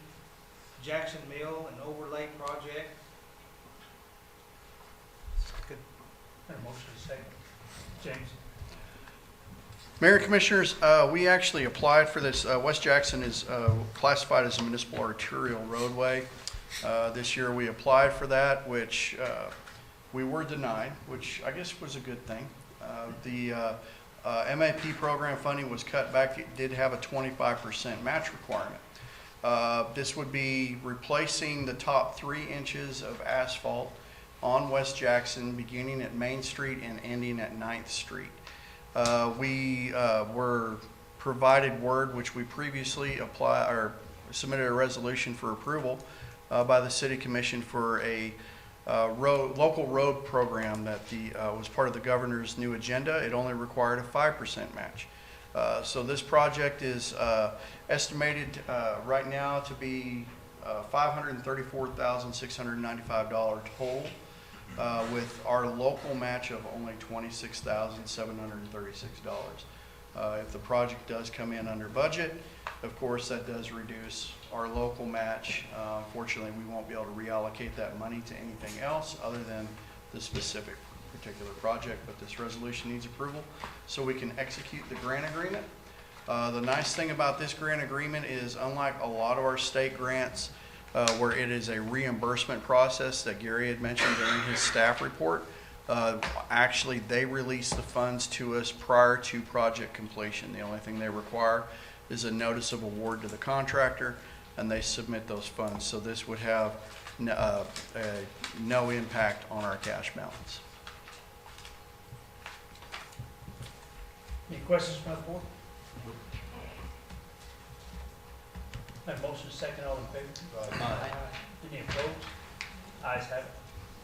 Jackson Mill and Overlay Project. Have a motion, second. James? Mayor and Commissioners, we actually applied for this. West Jackson is classified as a municipal arterial roadway. This year we applied for that, which we were denied, which I guess was a good thing. The MAP program funding was cut back. It did have a 25% match requirement. This would be replacing the top 3 inches of asphalt on West Jackson, beginning at Main Street and ending at 9th Street. We were provided word, which we previously submitted a resolution for approval by the City Commission for a local road program that was part of the governor's new agenda. It only required a 5% match. So this project is estimated right now to be $534,695 total, with our local match of only $26,736. If the project does come in under budget, of course, that does reduce our local match. Unfortunately, we won't be able to reallocate that money to anything else other than the specific particular project, but this resolution needs approval so we can execute the grant agreement. The nice thing about this grant agreement is, unlike a lot of our state grants, where it is a reimbursement process that Gary had mentioned during his staff report, actually they release the funds to us prior to project completion. The only thing they require is a notice of award to the contractor, and they submit those funds. So this would have no impact on our cash balance. Any questions from the board? Have motion second, all in favor? Aye. Any opposed? Ayes have it.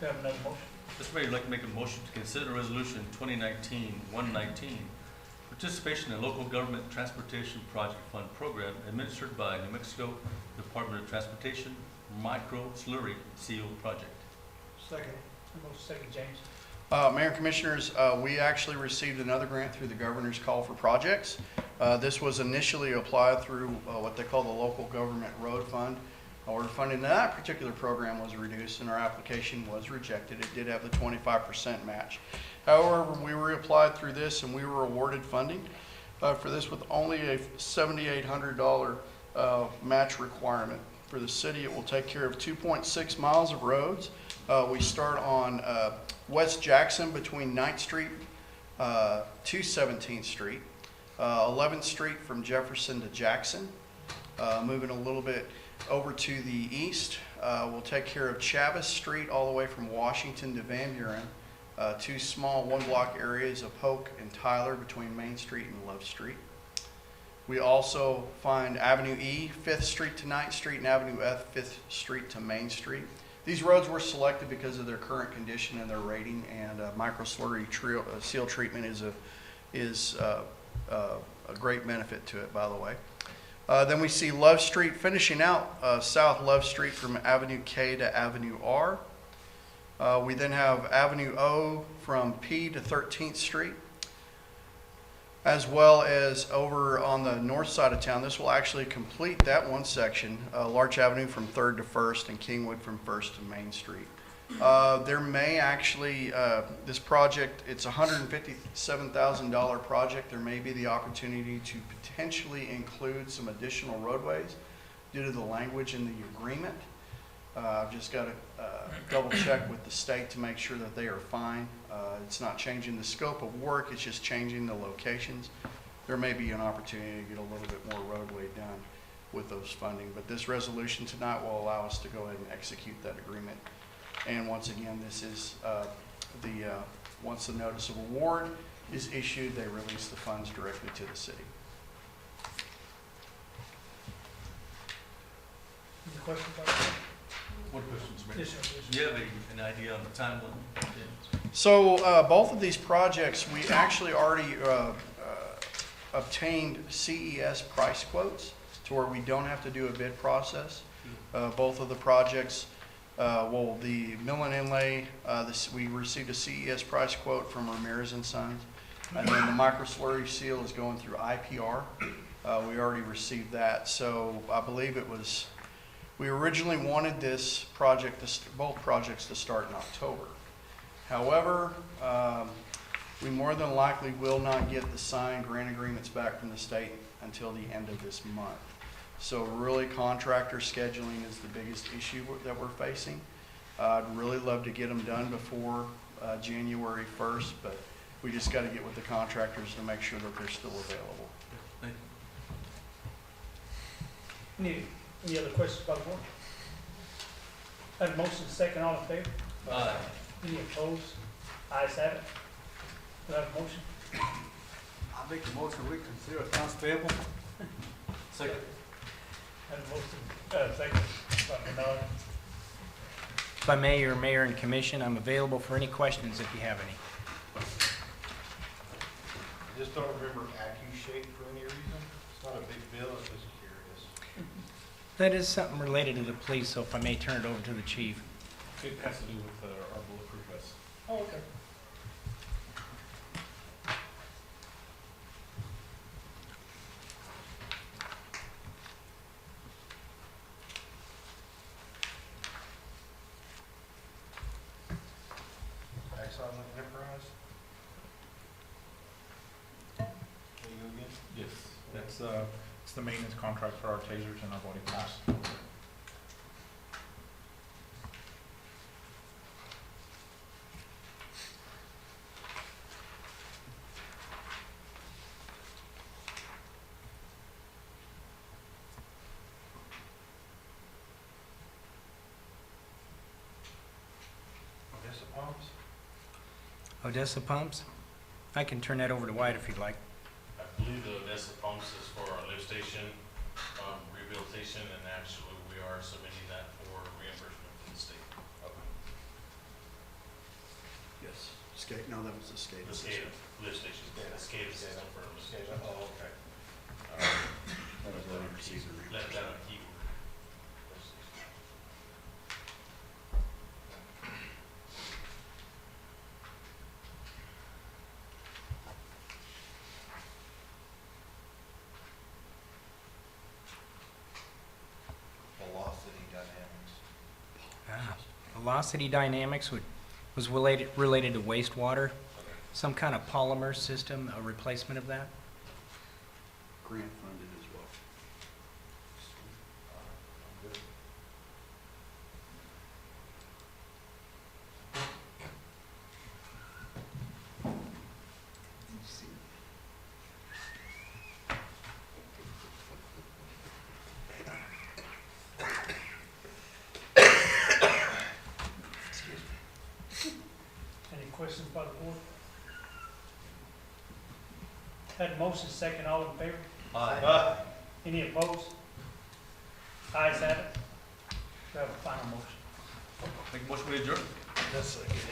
Do you have another motion? Mr. Mayor, I'd like to make a motion to consider resolution 2019-119, participation in local government transportation project fund program administered by New Mexico Department of Transportation micro slurry seal project. Second. Motion second, James. Mayor and Commissioners, we actually received another grant through the Governor's Call for Projects. This was initially applied through what they call the Local Government Road Fund. Our funding in that particular program was reduced and our application was rejected. It did have the 25% match. However, we reapplied through this and we were awarded funding for this with only a $7,800 match requirement. For the city, it will take care of 2.6 miles of roads. We start on West Jackson between 9th Street to 17th Street, 11th Street from Jefferson to Jackson. Moving a little bit over to the east, we'll take care of Chavis Street all the way from Washington to Van Buren, two small one-block areas of Polk and Tyler between Main Street and Love Street. We also find Avenue E, 5th Street to 9th Street, and Avenue F, 5th Street to Main Street. These roads were selected because of their current condition and their rating, and micro slurry seal treatment is a great benefit to it, by the way. Then we see Love Street finishing out South Love Street from Avenue K to Avenue R. We then have Avenue O from P to 13th Street, as well as over on the north side of town. This will actually complete that one section, Larch Avenue from 3rd to 1st and Kingwood from 1st to Main Street. There may actually, this project, it's a $157,000 project. There may be the opportunity to potentially include some additional roadways due to the language in the agreement. I've just got to double check with the state to make sure that they are fine. It's not changing the scope of work, it's just changing the locations. There may be an opportunity to get a little bit more roadway done with those funding, but this resolution tonight will allow us to go ahead and execute that agreement. And once again, this is once the notice of award is issued, they release the funds directly to the city. Any questions about that? One question, Mr. Mayor. Yes, sir. Do you have an idea on the timeline? So both of these projects, we actually already obtained CES price quotes to where we don't have to do a bid process. Both of the projects, well, the mill and inlay, we received a CES price quote from Ramirez and Sons. And then the micro slurry seal is going through IPR. We already received that. So I believe it was, we originally wanted this project, both projects to start in October. However, we more than likely will not get the signed grant agreements back from the state until the end of this month. So really, contractor scheduling is the biggest issue that we're facing. I'd really love to get them done before January 1st, but we just got to get with the contractors to make sure that they're still available. Thank you. Any other questions about the board? Have a motion second, all in favor? Aye. Any opposed? Ayes have it. Do I have a motion? I make a motion we consider accounts payable. Second. Have a motion, second, by Bernard. If I may, your mayor and commission, I'm available for any questions if you have any. I just don't remember AccuShape for any reason. It's not a big bill, I'm just curious. That is something related to the police, so if I may turn it over to the chief. It has to do with our bulletproof vests. Oh, okay. It's the maintenance contract for our tasers and our body pumps. Odessa Pumps? Odessa Pumps? I can turn that over to Wyatt if you'd like. I believe the Odessa pumps is for our lift station, rehabilitation, and actually we are submitting that for reimbursement from the state. Yes. Skate, no, that was the skate. The SCADA lift station, the SCADA system for lift station. Oh, okay. That was what I received. Let that on keyword. Velocity Dynamics. Velocity Dynamics was related to wastewater, some kind of polymer system, a replacement of that. Grant funded as well. Any questions by the board? Had a motion, second, all in favor? Aye. Any opposed? Ayes have it. Do I have a final motion? Make a motion to adjourn. That's